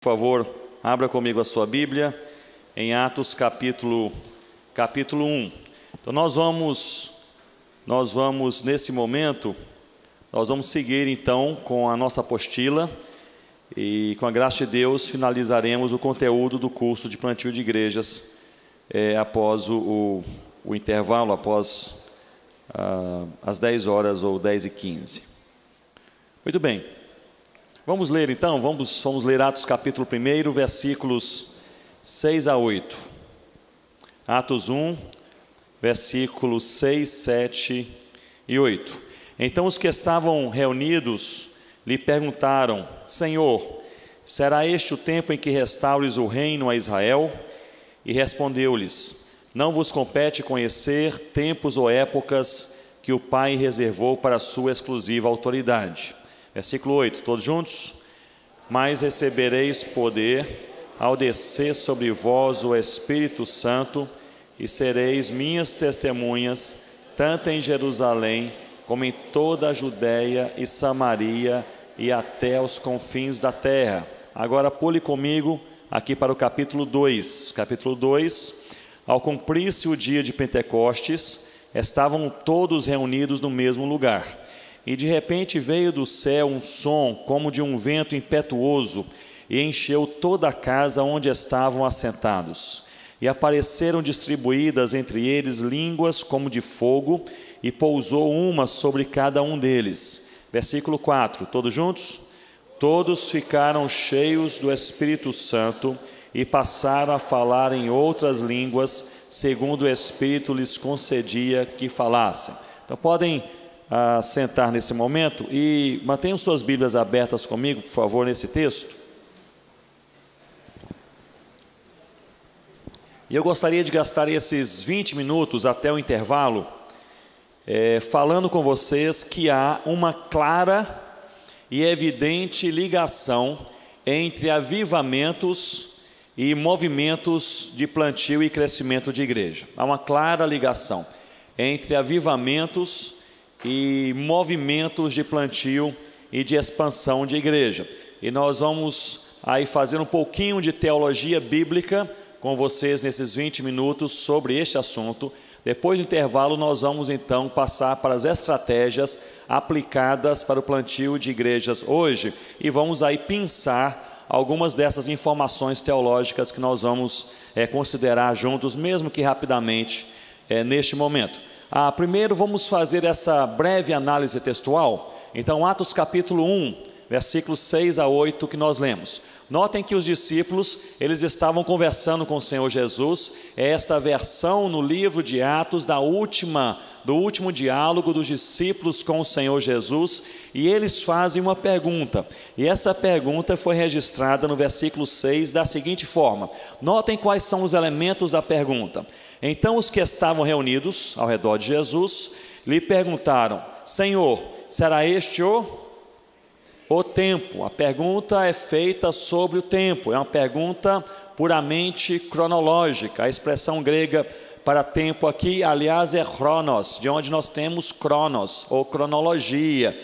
favor, abra comigo a sua Bíblia em Atos capítulo 1. Então nós vamos nesse momento, nós vamos seguir então com a nossa apostila e com a graça de Deus finalizaremos o conteúdo do curso de plantio de igrejas após o intervalo, após as 10 horas ou 10h15. Muito bem, vamos ler então, vamos ler Atos capítulo 1, versículos 6 a 8. Atos 1, versículos 6, 7 e 8. Então os que estavam reunidos lhe perguntaram: Senhor, será este o tempo em que restaures o reino a Israel? E respondeu-lhes: Não vos compete conhecer tempos ou épocas que o Pai reservou para a sua exclusiva autoridade. Versículo 8, todos juntos? Mas recebereis poder ao descer sobre vós o Espírito Santo, e sereis minhas testemunhas, tanto em Jerusalém, como em toda a Judéia e Samaria, e até os confins da terra. Agora pule comigo aqui para o capítulo 2. Capítulo 2, ao cumprir-se o dia de Pentecostes, estavam todos reunidos no mesmo lugar. E de repente veio do céu um som como de um vento impetuoso, e encheu toda a casa onde estavam assentados. E apareceram distribuídas entre eles línguas como de fogo, e pousou uma sobre cada um deles. Versículo 4, todos juntos? Todos ficaram cheios do Espírito Santo, e passaram a falar em outras línguas, segundo o Espírito lhes concedia que falassem. Então podem sentar nesse momento e mantenham suas Bíblias abertas comigo, por favor, nesse texto. E eu gostaria de gastar esses 20 minutos até o intervalo falando com vocês que há uma clara e evidente ligação entre avivamentos e movimentos de plantio e crescimento de igreja. Há uma clara ligação entre avivamentos e movimentos de plantio e de expansão de igreja. E nós vamos aí fazer um pouquinho de teologia bíblica com vocês nesses 20 minutos sobre este assunto. Depois do intervalo nós vamos então passar para as estratégias aplicadas para o plantio de igrejas hoje e vamos aí pensar algumas dessas informações teológicas que nós vamos considerar juntos, mesmo que rapidamente neste momento. Primeiro vamos fazer essa breve análise textual. Então Atos capítulo 1, versículos 6 a 8 que nós lemos. Notem que os discípulos, eles estavam conversando com o Senhor Jesus. Esta versão no livro de Atos do último diálogo dos discípulos com o Senhor Jesus, e eles fazem uma pergunta, e essa pergunta foi registrada no versículo 6 da seguinte forma. Notem quais são os elementos da pergunta. Então os que estavam reunidos ao redor de Jesus lhe perguntaram: Senhor, será este o tempo? A pergunta é feita sobre o tempo, é uma pergunta puramente cronológica. A expressão grega para tempo aqui, aliás, é chronos, de onde nós temos cronos, ou cronologia.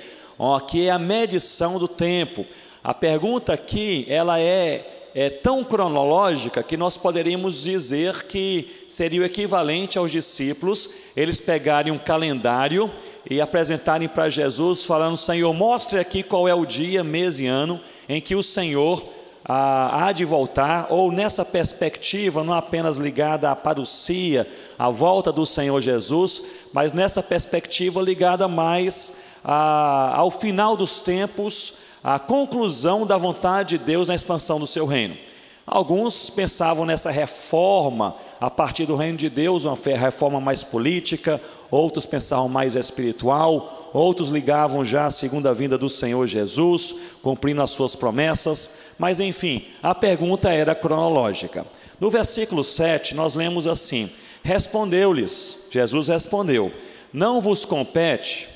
Aqui é a medição do tempo. A pergunta aqui, ela é tão cronológica que nós poderíamos dizer que seria o equivalente aos discípulos eles pegarem um calendário e apresentarem para Jesus falando: Senhor, mostre aqui qual é o dia, mês e ano em que o Senhor há de voltar, ou nessa perspectiva não apenas ligada à parousia, à volta do Senhor Jesus, mas nessa perspectiva ligada mais ao final dos tempos, a conclusão da vontade de Deus na expansão do seu reino. Alguns pensavam nessa reforma a partir do reino de Deus, uma reforma mais política, outros pensavam mais espiritual, outros ligavam já à segunda vinda do Senhor Jesus, cumprindo as suas promessas, mas enfim, a pergunta era cronológica. No versículo 7 nós lemos assim: respondeu-lhes, Jesus respondeu: não vos compete.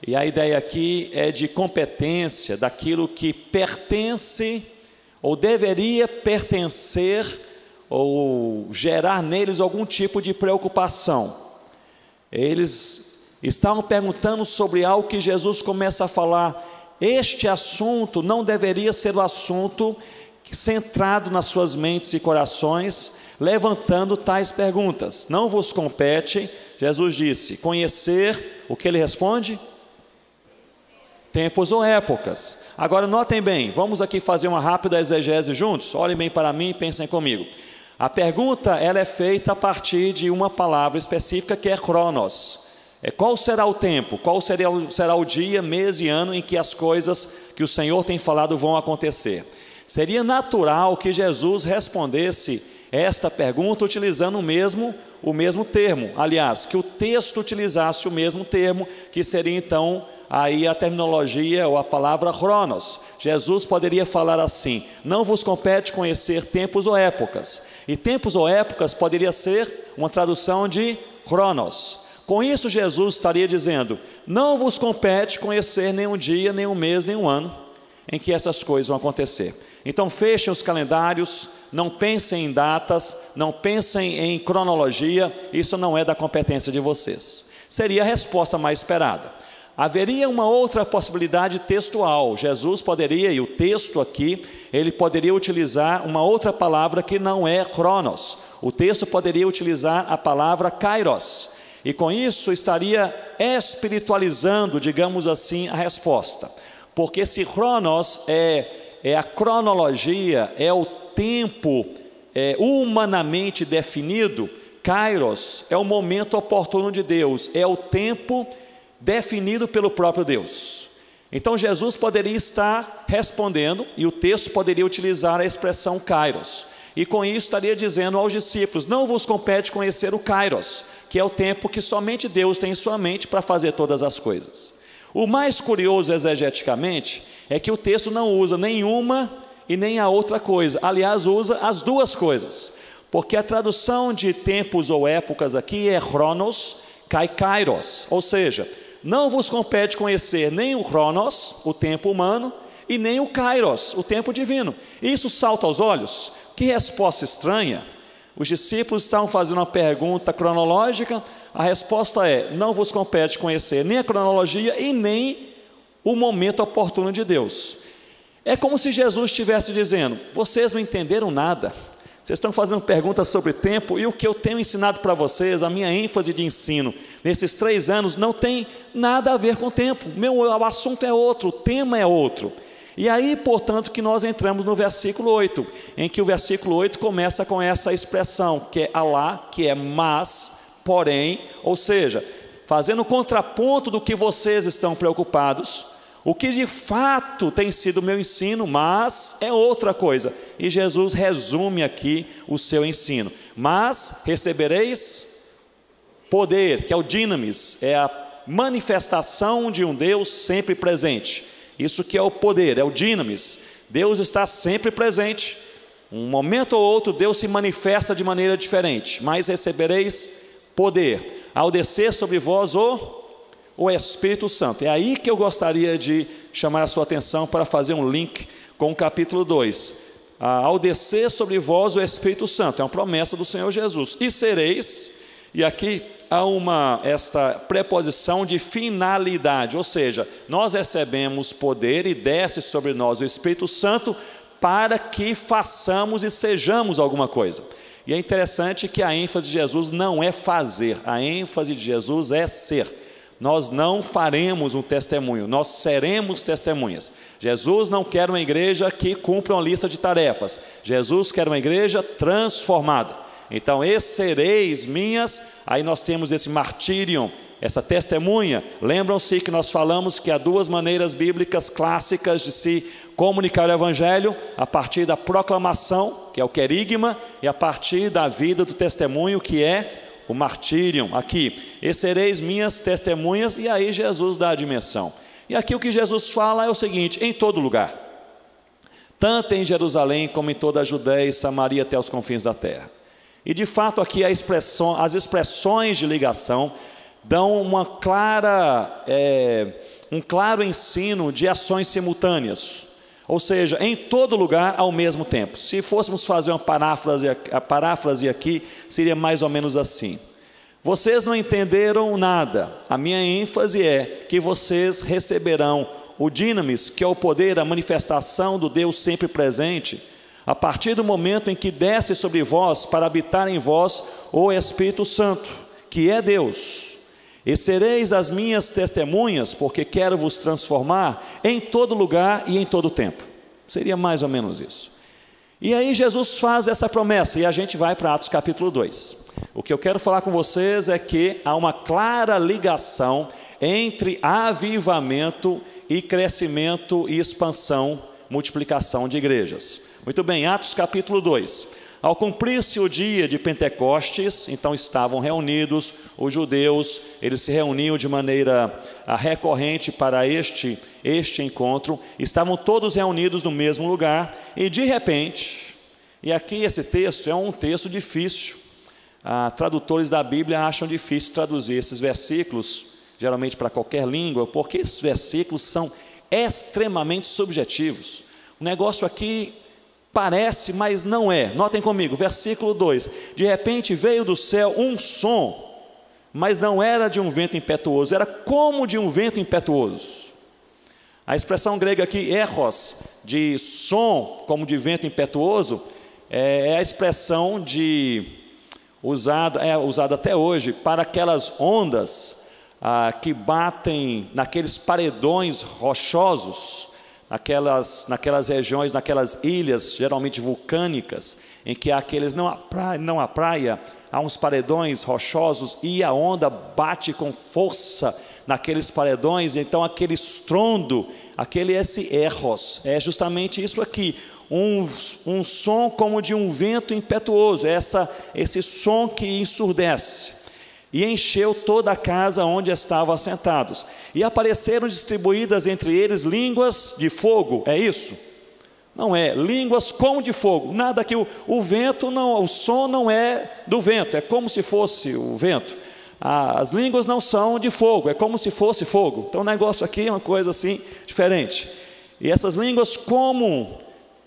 E a ideia aqui é de competência, daquilo que pertence ou deveria pertencer ou gerar neles algum tipo de preocupação. Eles estavam perguntando sobre algo que Jesus começa a falar: este assunto não deveria ser o assunto centrado nas suas mentes e corações, levantando tais perguntas. Não vos compete, Jesus disse, conhecer, o que ele responde? Tempos ou épocas. Agora notem bem, vamos aqui fazer uma rápida exegese juntos? Olhem bem para mim e pensem comigo. A pergunta, ela é feita a partir de uma palavra específica que é cronos. Qual será o tempo, qual será o dia, mês e ano em que as coisas que o Senhor tem falado vão acontecer? Seria natural que Jesus respondesse esta pergunta utilizando o mesmo termo. Aliás, que o texto utilizasse o mesmo termo, que seria então aí a terminologia ou a palavra cronos. Jesus poderia falar assim: não vos compete conhecer tempos ou épocas. E tempos ou épocas poderia ser uma tradução de cronos. Com isso, Jesus estaria dizendo: não vos compete conhecer nenhum dia, nenhum mês, nenhum ano em que essas coisas vão acontecer. Então fechem os calendários, não pensem em datas, não pensem em cronologia, isso não é da competência de vocês. Seria a resposta mais esperada. Haveria uma outra possibilidade textual. Jesus poderia, e o texto aqui, ele poderia utilizar uma outra palavra que não é cronos. O texto poderia utilizar a palavra kairos. E com isso estaria espiritualizando, digamos assim, a resposta. Porque se cronos é a cronologia, é o tempo humanamente definido, kairos é o momento oportuno de Deus, é o tempo definido pelo próprio Deus. Então Jesus poderia estar respondendo, e o texto poderia utilizar a expressão kairos. E com isso estaria dizendo aos discípulos: não vos compete conhecer o kairos, que é o tempo que somente Deus tem em sua mente para fazer todas as coisas. O mais curioso exegeticamente é que o texto não usa nenhuma e nem a outra coisa. Aliás, usa as duas coisas. Porque a tradução de tempos ou épocas aqui é chronos, kairos. Ou seja, não vos compete conhecer nem o chronos, o tempo humano, e nem o kairos, o tempo divino. Isso salta aos olhos. Que resposta estranha. Os discípulos estavam fazendo uma pergunta cronológica, a resposta é: não vos compete conhecer nem a cronologia e nem o momento oportuno de Deus. É como se Jesus estivesse dizendo: vocês não entenderam nada, vocês estão fazendo perguntas sobre tempo, e o que eu tenho ensinado para vocês, a minha ênfase de ensino nesses 3 anos não tem nada a ver com o tempo, o assunto é outro, o tema é outro. E aí, portanto, que nós entramos no versículo 8, em que o versículo 8 começa com essa expressão, que é alá, que é mas, porém, ou seja, fazendo contraponto do que vocês estão preocupados, o que de fato tem sido o meu ensino, mas é outra coisa. E Jesus resume aqui o seu ensino: mas recebereis poder, que é o dinamis, é a manifestação de um Deus sempre presente. Isso que é o poder, é o dinamis. Deus está sempre presente. Um momento ou outro Deus se manifesta de maneira diferente. Mas recebereis poder ao descer sobre vós o Espírito Santo. É aí que eu gostaria de chamar a sua atenção para fazer um link com o capítulo 2. Ao descer sobre vós o Espírito Santo, é uma promessa do Senhor Jesus. E sereis, e aqui há esta preposição de finalidade, ou seja, nós recebemos poder e desce sobre nós o Espírito Santo para que façamos e sejamos alguma coisa. E é interessante que a ênfase de Jesus não é fazer, a ênfase de Jesus é ser. Nós não faremos um testemunho, nós seremos testemunhas. Jesus não quer uma igreja que cumpra uma lista de tarefas, Jesus quer uma igreja transformada. Então, sereis minhas, aí nós temos esse martírio, essa testemunha. Lembram-se que nós falamos que há 2 maneiras bíblicas clássicas de se comunicar o evangelho: a partir da proclamação, que é o querigma, e a partir da vida do testemunho, que é o martírio. Aqui, e sereis minhas testemunhas, e aí Jesus dá a dimensão. E aqui o que Jesus fala é o seguinte: em todo lugar, tanto em Jerusalém como em toda a Judéia e Samaria até os confins da terra. E de fato aqui as expressões de ligação dão um claro ensino de ações simultâneas, ou seja, em todo lugar ao mesmo tempo. Se fôssemos fazer uma paráfrase aqui, seria mais ou menos assim: vocês não entenderam nada, a minha ênfase é que vocês receberão o dinamis, que é o poder, a manifestação do Deus sempre presente, a partir do momento em que desce sobre vós para habitar em vós o Espírito Santo, que é Deus. E sereis as minhas testemunhas, porque quero vos transformar em todo lugar e em todo tempo. Seria mais ou menos isso. E aí Jesus faz essa promessa, e a gente vai para Atos capítulo 2. O que eu quero falar com vocês é que há uma clara ligação entre avivamento e crescimento e expansão, multiplicação de igrejas. Muito bem, Atos capítulo 2. Ao cumprir-se o dia de Pentecostes, então estavam reunidos os judeus, eles se reuniam de maneira recorrente para este encontro, estavam todos reunidos no mesmo lugar, e de repente, e aqui esse texto é um texto difícil, tradutores da Bíblia acham difícil traduzir esses versículos, geralmente para qualquer língua, porque esses versículos são extremamente subjetivos. O negócio aqui parece, mas não é. Notem comigo, versículo 2. De repente veio do céu um som, mas não era de um vento impetuoso, era como de um vento impetuoso. A expressão grega aqui, eros, de som como de vento impetuoso, é a expressão usada até hoje para aquelas ondas que batem naqueles paredões rochosos, naquelas regiões, naquelas ilhas geralmente vulcânicas, em que há não há praia, há uns paredões rochosos e a onda bate com força naqueles paredões, então aquele estrondo, esse eros, é justamente isso aqui, um som como de um vento impetuoso, esse som que ensurdece. E encheu toda a casa onde estavam assentados. E apareceram distribuídas entre eles línguas de fogo. É isso? Não é. Línguas como de fogo. Nada que o vento, não, o som não é do vento. É como se fosse o vento. As línguas não são de fogo. É como se fosse fogo. Então o negócio aqui é uma coisa assim diferente. E essas línguas como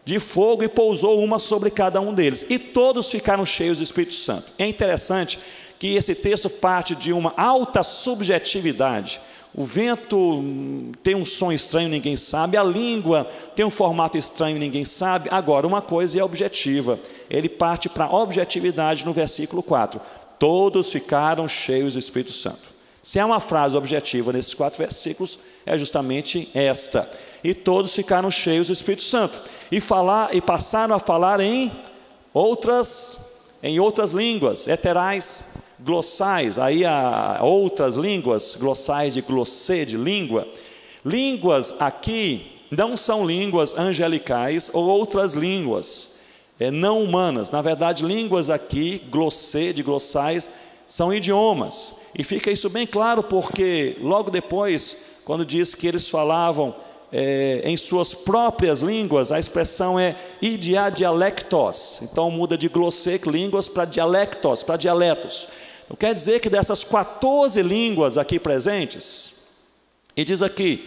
de fogo, e pousou uma sobre cada um deles. E todos ficaram cheios do Espírito Santo. É interessante que esse texto parte de uma alta subjetividade. O vento tem um som estranho, ninguém sabe. A língua tem um formato estranho, ninguém sabe. Agora, uma coisa é objetiva. Ele parte para a objetividade no versículo 4. Todos ficaram cheios do Espírito Santo. Se há uma frase objetiva nesses 4 versículos, é justamente esta. E todos ficaram cheios do Espírito Santo. E passaram a falar em outras línguas, heterais, glossais, aí há outras línguas, glossais de glossê, de língua. Línguas aqui não são línguas angelicais ou outras línguas não humanas. Na verdade, línguas aqui, glossê, de glossais, são idiomas. E fica isso bem claro porque logo depois, quando diz que eles falavam em suas próprias línguas, a expressão é idiadialectos. Então muda de glossê, línguas, para dialectos, para dialetos. Então, quer dizer que dessas 14 línguas aqui presentes, e diz aqui,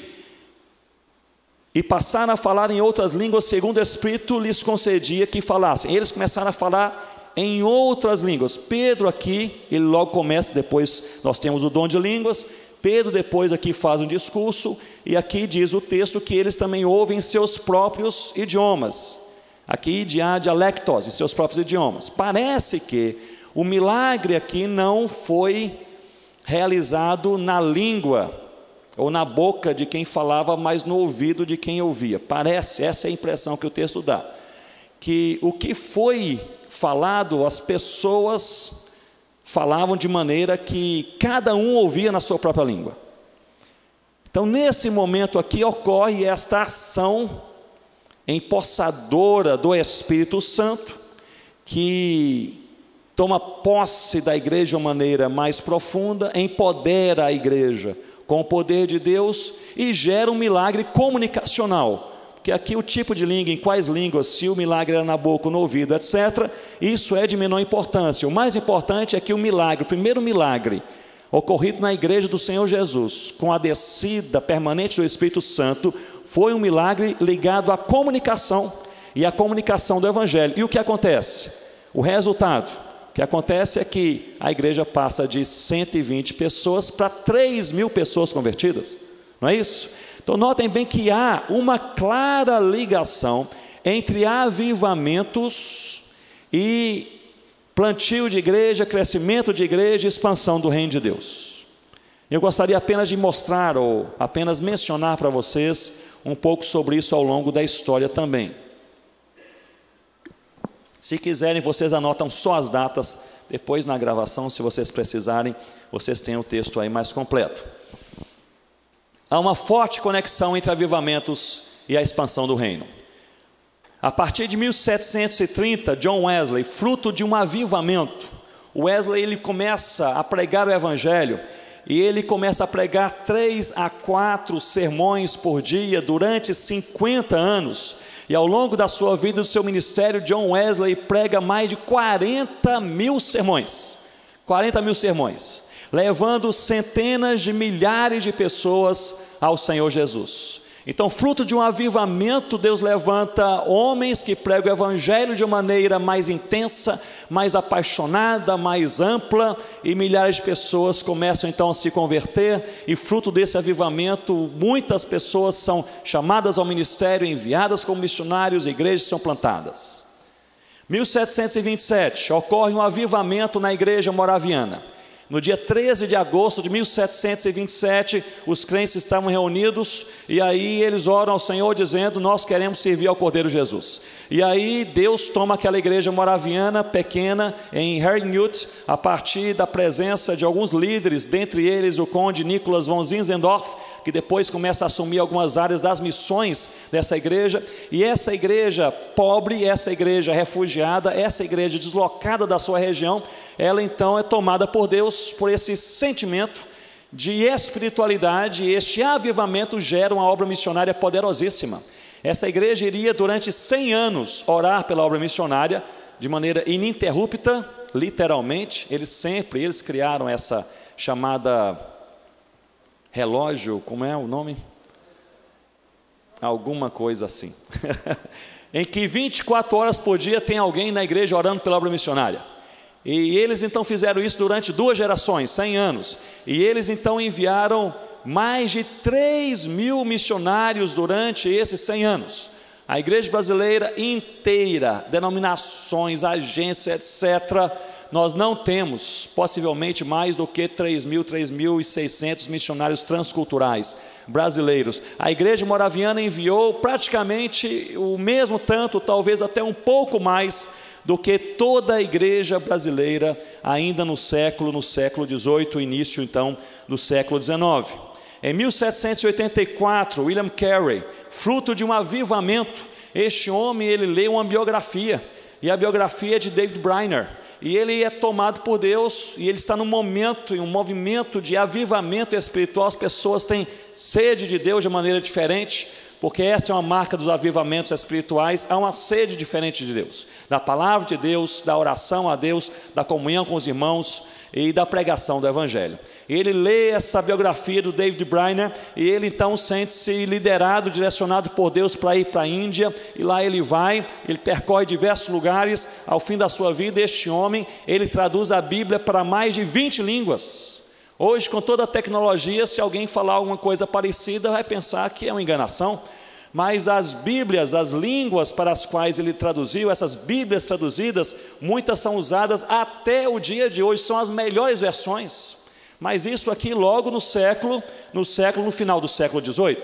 e passaram a falar em outras línguas, segundo o Espírito lhes concedia que falassem. Eles começaram a falar em outras línguas. Pedro aqui, ele logo começa, depois nós temos o dom de línguas. Pedro depois aqui faz um discurso, e aqui diz o texto que eles também ouvem seus próprios idiomas. Aqui, dialectos, em seus próprios idiomas. Parece que o milagre aqui não foi realizado na língua ou na boca de quem falava, mas no ouvido de quem ouvia. Parece, essa é a impressão que o texto dá, que o que foi falado, as pessoas falavam de maneira que cada um ouvia na sua própria língua. Então, nesse momento aqui, ocorre esta ação empossadora do Espírito Santo, que toma posse da igreja de uma maneira mais profunda, empodera a igreja com o poder de Deus e gera um milagre comunicacional. Porque aqui o tipo de língua, em quais línguas, se o milagre era na boca ou no ouvido, etc., isso é de menor importância. O mais importante é que o primeiro milagre ocorrido na igreja do Senhor Jesus, com a descida permanente do Espírito Santo, foi um milagre ligado à comunicação e à comunicação do Evangelho. E o que acontece? O resultado que acontece é que a igreja passa de 120 pessoas para 3.000 pessoas convertidas, não é isso? Então notem bem que há uma clara ligação entre avivamentos e plantio de igreja, crescimento de igreja e expansão do reino de Deus. Eu gostaria apenas de mostrar ou apenas mencionar para vocês um pouco sobre isso ao longo da história também. Se quiserem, vocês anotam só as datas, depois na gravação, se vocês precisarem, vocês têm o texto aí mais completo. Há uma forte conexão entre avivamentos e a expansão do reino. A partir de 1730, John Wesley, fruto de um avivamento, Wesley ele começa a pregar o evangelho, e ele começa a pregar 3 a 4 sermões por dia durante 50 anos, e ao longo da sua vida, do seu ministério, John Wesley prega mais de 40 mil sermões, levando centenas de milhares de pessoas ao Senhor Jesus. Então, fruto de um avivamento, Deus levanta homens que pregam o evangelho de maneira mais intensa, mais apaixonada, mais ampla, e milhares de pessoas começam então a se converter, e fruto desse avivamento, muitas pessoas são chamadas ao ministério, enviadas como missionários, igrejas são plantadas. 1727, ocorre um avivamento na igreja moraviana. No dia 13 de agosto de 1727, os crentes estavam reunidos, e aí eles oram ao Senhor dizendo: nós queremos servir ao Cordeiro Jesus. E aí Deus toma aquela igreja moraviana pequena em Herrnhut, a partir da presença de alguns líderes, dentre eles o conde Nicholas von Zinzendorf, que depois começa a assumir algumas áreas das missões dessa igreja. E essa igreja pobre, essa igreja refugiada, essa igreja deslocada da sua região, ela então é tomada por Deus por esse sentimento de espiritualidade, e este avivamento gera uma obra missionária poderosíssima. Essa igreja iria durante 100 anos orar pela obra missionária de maneira ininterrupta, literalmente. Eles criaram essa chamada relógio, como é o nome? Alguma coisa assim em que 24 horas por dia tem alguém na igreja orando pela obra missionária. E eles então fizeram isso durante 2 gerações, 100 anos. E eles então enviaram mais de 3 mil missionários durante esses 100 anos. A igreja brasileira inteira, denominações, agências, etc., nós não temos possivelmente mais do que 3.600 missionários transculturais brasileiros. A igreja moraviana enviou praticamente o mesmo tanto, talvez até um pouco mais, do que toda a igreja brasileira ainda no século XVIII, início então do século XIX. Em 1784, William Carey, fruto de um avivamento, este homem ele lê uma biografia, e a biografia é de David Brainerd, e ele é tomado por Deus, e ele está num momento, em um movimento de avivamento espiritual. As pessoas têm sede de Deus de maneira diferente, porque esta é uma marca dos avivamentos espirituais. Há uma sede diferente de Deus, da palavra de Deus, da oração a Deus, da comunhão com os irmãos e da pregação do evangelho. Ele lê essa biografia do David Brainerd, e ele então sente-se liderado, direcionado por Deus para ir para a Índia, e lá ele vai, ele percorre diversos lugares. Ao fim da sua vida, este homem, ele traduz a Bíblia para mais de 20 línguas. Hoje, com toda a tecnologia, se alguém falar alguma coisa parecida, vai pensar que é uma enganação. Mas as Bíblias, as línguas para as quais ele traduziu, essas Bíblias traduzidas, muitas são usadas até o dia de hoje, são as melhores versões. Mas isso aqui logo no final do século XVIII,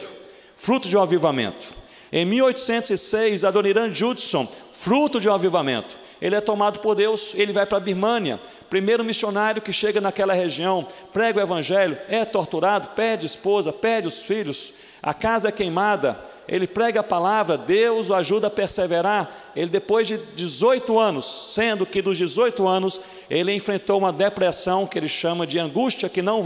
fruto de um avivamento. Em 1806, Adoniran Judson, fruto de um avivamento, ele é tomado por Deus, ele vai para a Birmânia, primeiro missionário que chega naquela região, prega o evangelho, é torturado, perde esposa, perde os filhos, a casa é queimada, ele prega a palavra, Deus o ajuda a perseverar. Ele, depois de 18 anos, sendo que dos 18 anos, ele enfrentou uma depressão que ele chama de angústia que não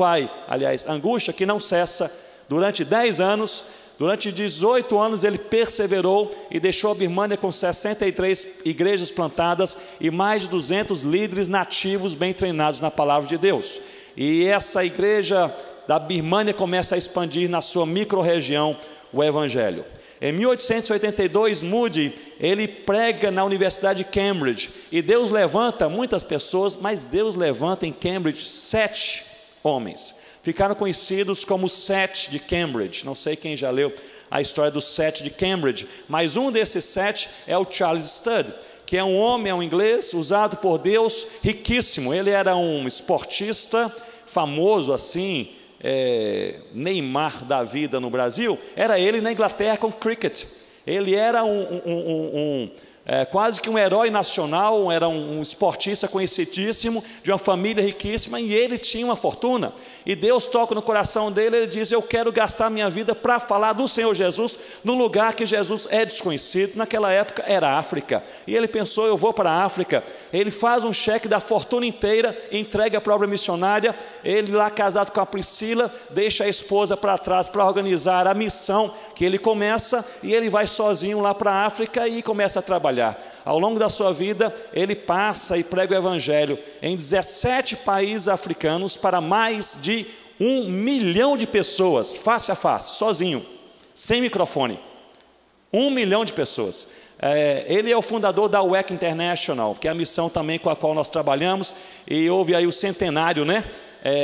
angústia que não cessa, durante 10 anos. Durante 18 anos ele perseverou e deixou a Birmânia com 63 igrejas plantadas e mais de 200 líderes nativos bem treinados na palavra de Deus. E essa igreja da Birmânia começa a expandir na sua micro-região o evangelho. Em 1882, Moody, ele prega na Universidade de Cambridge, e Deus levanta muitas pessoas, mas Deus levanta em Cambridge 7 homens. Ficaram conhecidos como os 7 de Cambridge. Não sei quem já leu a história dos 7 de Cambridge, mas um desses 7 é o Charles Studd, que é um homem, é um inglês, usado por Deus, riquíssimo. Ele era um esportista famoso assim, Neymar da vida no Brasil, era ele na Inglaterra com cricket. Ele era quase que um herói nacional, era um esportista conhecidíssimo, de uma família riquíssima, e ele tinha uma fortuna. E Deus toca no coração dele, ele diz: eu quero gastar minha vida para falar do Senhor Jesus, no lugar que Jesus é desconhecido. Naquela época era a África, e ele pensou: eu vou para a África. Ele faz um cheque da fortuna inteira, entrega para a obra missionária. Ele lá casado com a Priscila, deixa a esposa para trás para organizar a missão que ele começa, e ele vai sozinho lá para a África e começa a trabalhar. Ao longo da sua vida, ele passa e prega o evangelho em 17 países africanos para mais de 1 milhão de pessoas, face a face, sozinho, sem microfone. 1 milhão de pessoas. Ele é o fundador da WEC International, que é a missão também com a qual nós trabalhamos, e houve aí o centenário,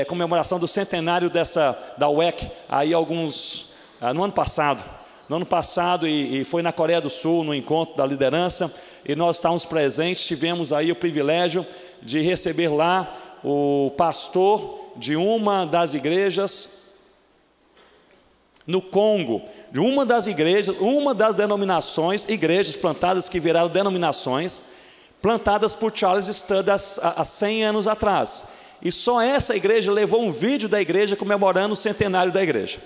comemoração do centenário da WEC, aí no ano passado, e foi na Coreia do Sul, no encontro da liderança, e nós estávamos presentes. Tivemos aí o privilégio de receber lá o pastor de uma das igrejas no Congo, de uma das igrejas, uma das denominações, igrejas plantadas que viraram denominações, plantadas por Charles Studd há 100 anos atrás, e só essa igreja levou um vídeo da igreja comemorando o centenário da igreja.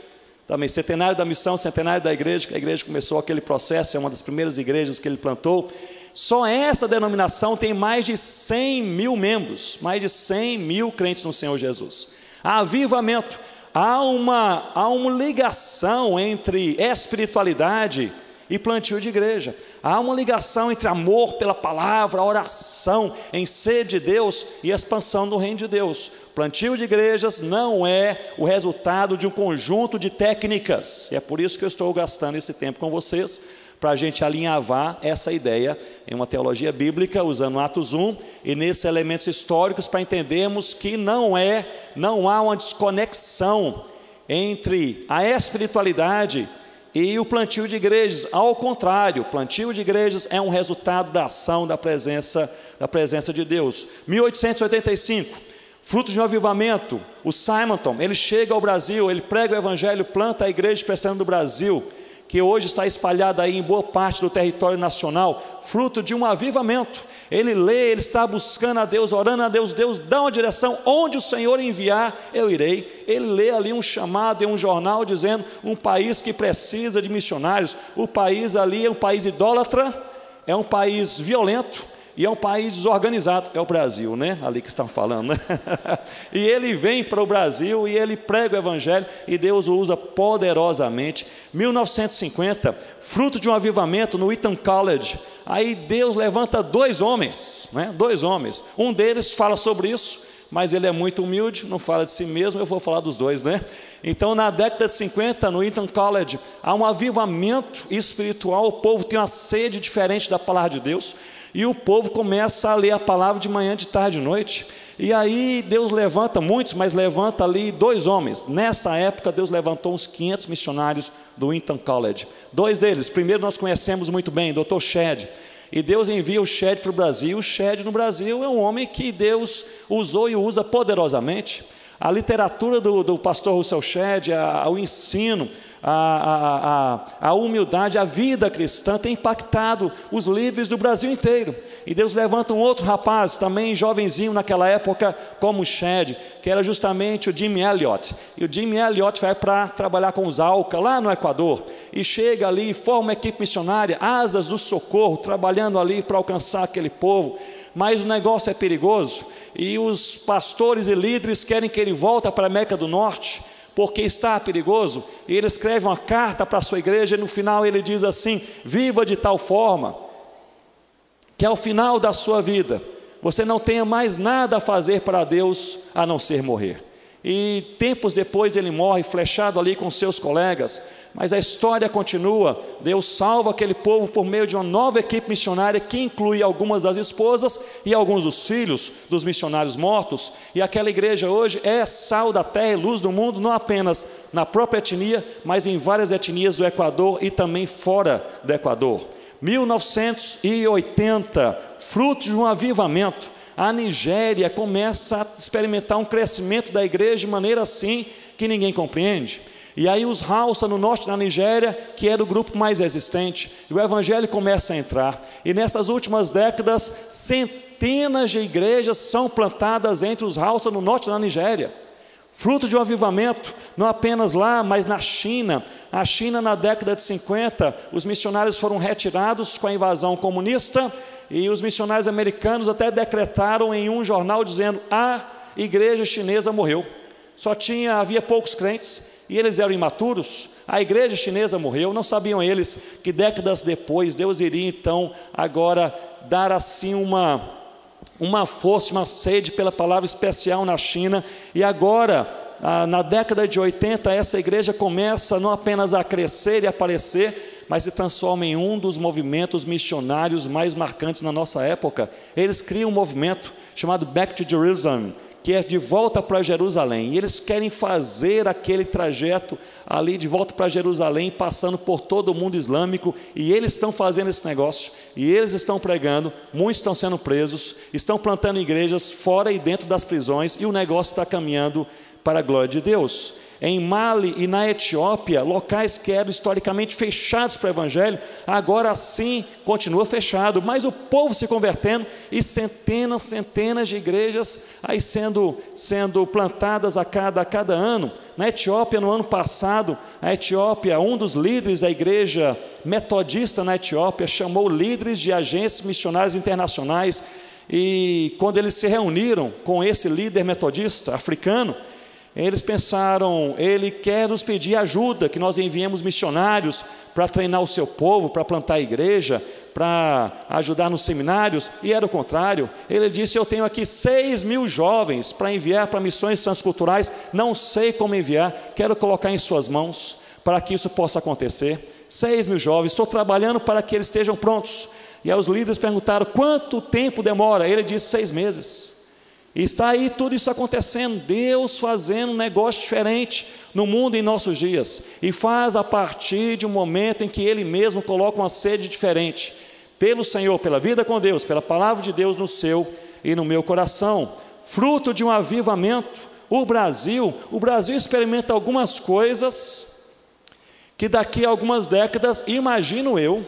Também centenário da missão, centenário da igreja, que a igreja começou aquele processo, é uma das primeiras igrejas que ele plantou. Só essa denominação tem mais de 100 mil membros, mais de 100 mil crentes no Senhor Jesus. Há avivamento, há uma ligação entre espiritualidade e plantio de igreja. Há uma ligação entre amor pela palavra, oração em sede de Deus e expansão do reino de Deus. Plantio de igrejas não é o resultado de um conjunto de técnicas, e é por isso que eu estou gastando esse tempo com vocês, para a gente alinhavar essa ideia em uma teologia bíblica, usando Atos 1, e nesses elementos históricos, para entendermos que não há uma desconexão entre a espiritualidade e o plantio de igrejas. Ao contrário, o plantio de igrejas é um resultado da ação da presença de Deus. 1885, fruto de um avivamento, o Simonton, ele chega ao Brasil, ele prega o evangelho, planta a igreja presbiteriana do Brasil, que hoje está espalhada aí em boa parte do território nacional, fruto de um avivamento. Ele lê, ele está buscando a Deus, orando a Deus, Deus dá uma direção: onde o Senhor enviar, eu irei. Ele lê ali um chamado em um jornal dizendo: um país que precisa de missionários. O país ali é um país idólatra, é um país violento e é um país desorganizado. É o Brasil, ali que estão falando, E ele vem para o Brasil e ele prega o evangelho, e Deus o usa poderosamente. 1950, fruto de um avivamento no Eton College, aí Deus levanta dois homens, um deles fala sobre isso, mas ele é muito humilde, não fala de si mesmo, eu vou falar dos dois, Então, na década de 50, no Eton College, há um avivamento espiritual, o povo tem uma sede diferente da palavra de Deus, e o povo começa a ler a palavra de manhã, de tarde, de noite. E aí Deus levanta muitos, mas levanta ali dois homens. Nessa época Deus levantou uns 500 missionários do Eton College. Dois deles, primeiro nós conhecemos muito bem, Dr. Shedd. E Deus envia o Shedd para o Brasil. O Shedd no Brasil é um homem que Deus usou e usa poderosamente. A literatura do pastor Russell Shedd, o ensino, a humildade, a vida cristã tem impactado os líderes do Brasil inteiro. E Deus levanta um outro rapaz, também jovenzinho naquela época, como o Shedd, que era justamente o Jim Elliot. E o Jim Elliot vai para trabalhar com os Auca, lá no Equador, e chega ali e forma uma equipe missionária, Asas do Socorro, trabalhando ali para alcançar aquele povo. Mas o negócio é perigoso, e os pastores e líderes querem que ele volte para a América do Norte, porque está perigoso. E ele escreve uma carta para a sua igreja, e no final ele diz assim: viva de tal forma que ao final da sua vida você não tenha mais nada a fazer para Deus a não ser morrer. e tempos depois ele morre flechado ali com seus colegas. Mas a história continua. Deus salva aquele povo por meio de uma nova equipe missionária que inclui algumas das esposas e alguns dos filhos dos missionários mortos. E aquela igreja hoje é sal da terra e luz do mundo, não apenas na própria etnia, mas em várias etnias do Equador e também fora do Equador. 1980, fruto de um avivamento, a Nigéria começa a experimentar um crescimento da igreja de maneira assim que ninguém compreende. E aí os Hausa no norte da Nigéria, que era o grupo mais resistente, e o evangelho começa a entrar. E nessas últimas décadas, centenas de igrejas são plantadas entre os Hausa no norte da Nigéria. Fruto de um avivamento, não apenas lá, mas na China. A China, na década de 50, os missionários foram retirados com a invasão comunista, e os missionários americanos até decretaram em um jornal dizendo: a igreja chinesa morreu. Havia poucos crentes, e eles eram imaturos. A igreja chinesa morreu. Não sabiam eles que décadas depois Deus iria então agora dar assim uma força, uma sede pela palavra especial na China. E agora, na década de 80, essa igreja começa não apenas a crescer e aparecer, mas se transforma em um dos movimentos missionários mais marcantes na nossa época. Eles criam um movimento chamado Back to Jerusalem, que é de volta para Jerusalém, e eles querem fazer aquele trajeto ali de volta para Jerusalém, passando por todo o mundo islâmico, e eles estão fazendo esse negócio, e eles estão pregando, muitos estão sendo presos, estão plantando igrejas fora e dentro das prisões, e o negócio está caminhando para a glória de Deus. Em Mali e na Etiópia, locais que eram historicamente fechados para o evangelho, agora sim continua fechado, mas o povo se convertendo, e centenas de igrejas aí sendo plantadas a cada ano. Na Etiópia, no ano passado, a Etiópia, um dos líderes da igreja metodista na Etiópia, chamou líderes de agências missionárias internacionais, e quando eles se reuniram com esse líder metodista africano, eles pensaram: ele quer nos pedir ajuda, que nós enviemos missionários para treinar o seu povo, para plantar a igreja, para ajudar nos seminários. E era o contrário. Ele disse: eu tenho aqui 6.000 jovens para enviar para missões transculturais, não sei como enviar, quero colocar em suas mãos para que isso possa acontecer. 6.000 jovens, estou trabalhando para que eles estejam prontos. E aí os líderes perguntaram: quanto tempo demora? Ele disse: 6 meses. E está aí tudo isso acontecendo, Deus fazendo um negócio diferente no mundo em nossos dias, e faz a partir de um momento em que Ele mesmo coloca uma sede diferente, pelo Senhor, pela vida com Deus, pela palavra de Deus no seu e no meu coração, fruto de um avivamento. O Brasil experimenta algumas coisas, que daqui a algumas décadas, imagino eu,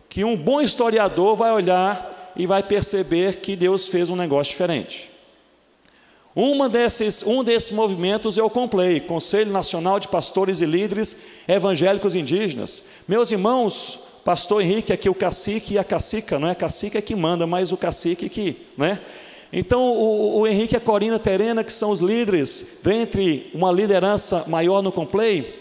que um bom historiador vai olhar e vai perceber que Deus fez um negócio diferente. Um desses movimentos é o CONPLEI, Conselho Nacional de Pastores e Líderes Evangélicos Indígenas. Meus irmãos, pastor Henrique aqui, o cacique e a cacica, não é cacica que manda, mas o cacique que, né? Então o Henrique e a Corina Terena, que são os líderes, dentre uma liderança maior no CONPLEI,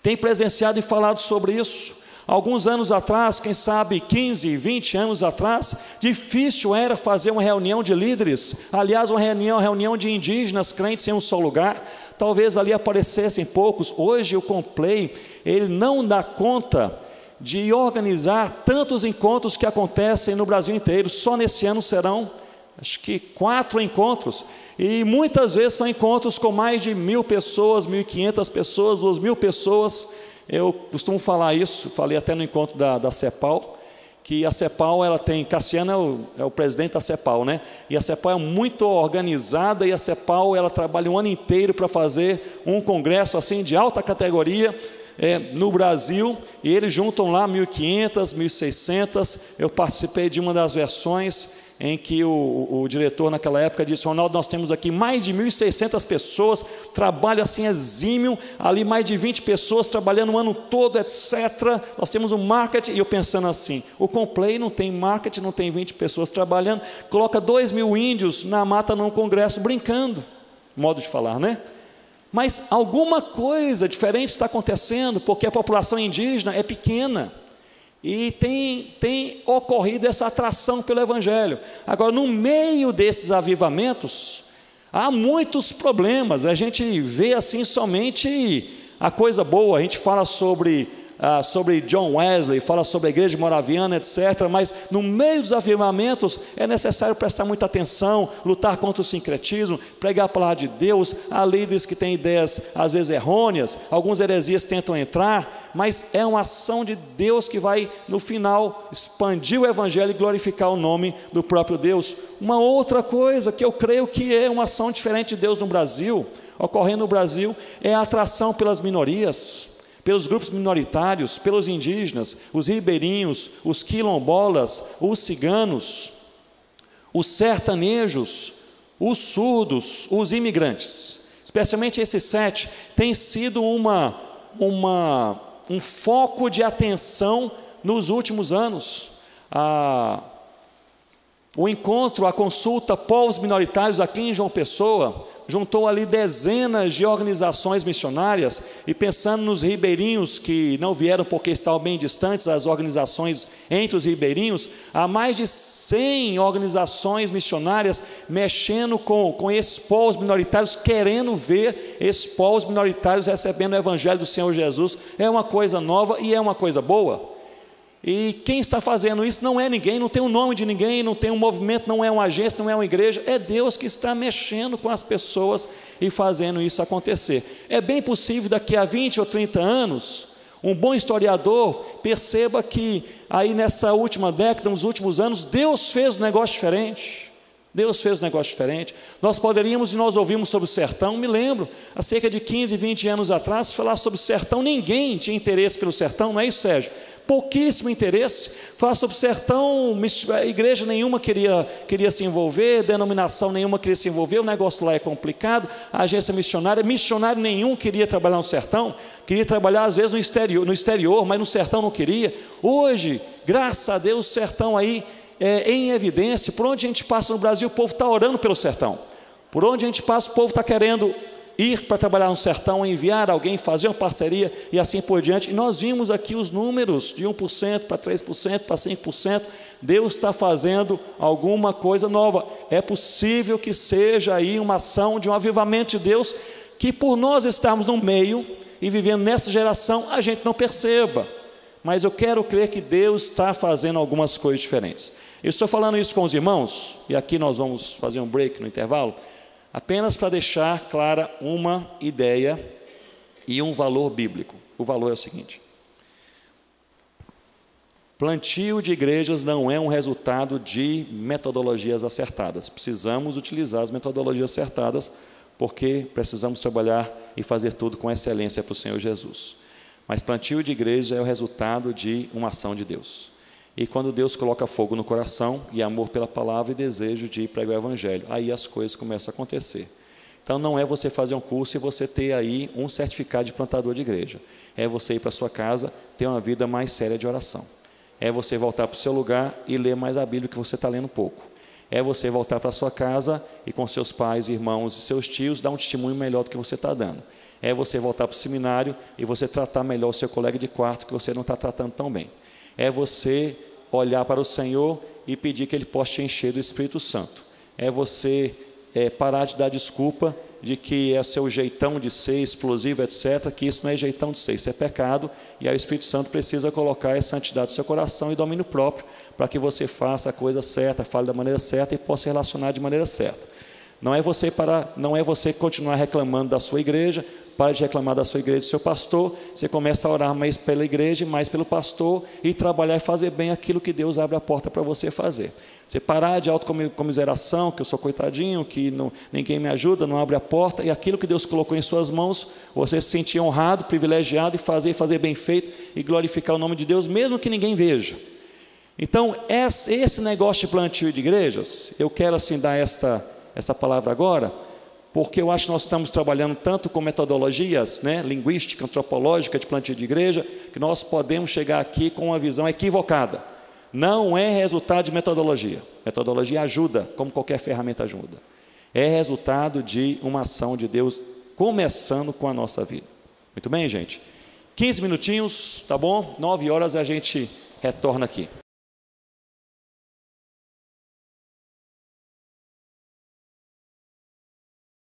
têm presenciado e falado sobre isso. Alguns anos atrás, quem sabe 15, 20 anos atrás, difícil era fazer uma reunião de líderes, aliás, uma reunião de indígenas crentes em um só lugar, talvez ali aparecessem poucos. Hoje o CONPLEI, ele não dá conta de organizar tantos encontros que acontecem no Brasil inteiro. Só nesse ano serão, acho que 4 encontros, e muitas vezes são encontros com mais de 1.000 pessoas, 1.500 pessoas, 2.000 pessoas. Eu costumo falar isso, falei até no encontro da CEPAL, que a CEPAL, ela tem, Cassiano é o presidente da CEPAL, né? E a CEPAL é muito organizada, e a CEPAL, ela trabalha um ano inteiro para fazer um congresso assim de alta categoria no Brasil, e eles juntam lá 1.500, 1.600, eu participei de uma das versões, em que o diretor naquela época disse: Ronaldo, nós temos aqui mais de 1.600 pessoas, trabalho assim exímio, ali mais de 20 pessoas trabalhando o ano todo, etc. Nós temos um marketing, e eu pensando assim, o CONPLEI não tem marketing, não tem 20 pessoas trabalhando, coloca 2.000 índios na mata num congresso, brincando, modo de falar, né? Mas alguma coisa diferente está acontecendo, porque a população indígena é pequena, e tem ocorrido essa atração pelo Evangelho. Agora, no meio desses avivamentos, Há muitos problemas, a gente vê assim somente a coisa boa, a gente fala sobre John Wesley, fala sobre a igreja moraviana, etc. Mas no meio dos avivamentos é necessário prestar muita atenção, lutar contra o sincretismo, pregar a palavra de Deus. Há líderes que têm ideias às vezes errôneas, alguns heresias tentam entrar, mas é uma ação de Deus que vai no final expandir o evangelho e glorificar o nome do próprio Deus. Uma outra coisa que eu creio que é uma ação diferente de Deus no Brasil, ocorrendo no Brasil, é a atração pelas minorias, pelos grupos minoritários, pelos indígenas, os ribeirinhos, os quilombolas, os ciganos, os sertanejos, os surdos, os imigrantes. Especialmente esses 7 tem sido um foco de atenção nos últimos anos. O encontro, a consulta povos minoritários aqui em João Pessoa juntou ali dezenas de organizações missionárias, e pensando nos ribeirinhos que não vieram porque estavam bem distantes, as organizações entre os ribeirinhos, há mais de 100 organizações missionárias mexendo com esses povos minoritários, querendo ver esses povos minoritários recebendo o evangelho do Senhor Jesus. É uma coisa nova e é uma coisa boa. E quem está fazendo isso não é ninguém, não tem o nome de ninguém, não tem um movimento, não é uma agência, não é uma igreja, é Deus que está mexendo com as pessoas e fazendo isso acontecer. É bem possível daqui a 20 ou 30 anos, um bom historiador perceba que aí nessa última década, nos últimos anos, Deus fez um negócio diferente. Deus fez um negócio diferente. Nós poderíamos, e nós ouvimos sobre o sertão, me lembro, há cerca de 15, 20 anos atrás, falar sobre o sertão, ninguém tinha interesse pelo sertão, não é isso, Sérgio? Pouquíssimo interesse. Falar sobre o sertão, igreja nenhuma queria se envolver, denominação nenhuma queria se envolver, o negócio lá é complicado, a agência missionário nenhum queria trabalhar no sertão, queria trabalhar às vezes no exterior, mas no sertão não queria. Hoje, graças a Deus, o sertão aí em evidência. Por onde a gente passa no Brasil, o povo está orando pelo sertão. Por onde a gente passa, o povo está querendo ir para trabalhar no sertão, enviar alguém, fazer uma parceria e assim por diante. E nós vimos aqui os números de 1% para 3%, para 5%. Deus está fazendo alguma coisa nova. É possível que seja aí uma ação de um avivamento de Deus, que por nós estarmos no meio e vivendo nessa geração, a gente não perceba. Mas eu quero crer que Deus está fazendo algumas coisas diferentes. Eu estou falando isso com os irmãos, e aqui nós vamos fazer um break no intervalo, apenas para deixar clara uma ideia e um valor bíblico. O valor é o seguinte: plantio de igrejas não é um resultado de metodologias acertadas. Precisamos utilizar as metodologias acertadas, porque precisamos trabalhar e fazer tudo com excelência para o Senhor Jesus. Mas plantio de igreja é o resultado de uma ação de Deus. E quando Deus coloca fogo no coração, e amor pela palavra e desejo de pregar o evangelho, aí as coisas começam a acontecer. Então não é você fazer um curso e você ter aí um certificado de plantador de igreja. É você ir para a sua casa, ter uma vida mais séria de oração. É você voltar para o seu lugar e ler mais a Bíblia, que você está lendo pouco. É você voltar para a sua casa e com seus pais, irmãos e seus tios, dar um testemunho melhor do que você está dando. É você voltar para o seminário e você tratar melhor o seu colega de quarto, que você não está tratando tão bem. É você olhar para o Senhor e pedir que Ele possa te encher do Espírito Santo. É você parar de dar desculpa de que é seu jeitão de ser explosivo, etc., que isso não é jeitão de ser, isso é pecado, e aí o Espírito Santo precisa colocar essa santidade no seu coração e domínio próprio, para que você faça a coisa certa, fale da maneira certa e possa se relacionar de maneira certa. Não é você continuar reclamando da sua igreja. Para de reclamar da sua igreja, do seu pastor. Você começa a orar mais pela igreja e mais pelo pastor, e trabalhar e fazer bem aquilo que Deus abre a porta para você fazer. Você parar de autocomiseração, que eu sou coitadinho, que ninguém me ajuda, não abre a porta, e aquilo que Deus colocou em suas mãos, você se sentir honrado, privilegiado, e fazer bem feito, e glorificar o nome de Deus, mesmo que ninguém veja. Então, esse negócio de plantio de igrejas, eu quero assim dar essa palavra agora, porque eu acho que nós estamos trabalhando tanto com metodologias, linguística, antropológica, de plantio de igreja, que nós podemos chegar aqui com uma visão equivocada. Não é resultado de metodologia. Metodologia ajuda, como qualquer ferramenta ajuda. É resultado de uma ação de Deus, começando com a nossa vida. Muito bem, gente? 15 minutinhos, tá bom? 9 horas a gente retorna aqui.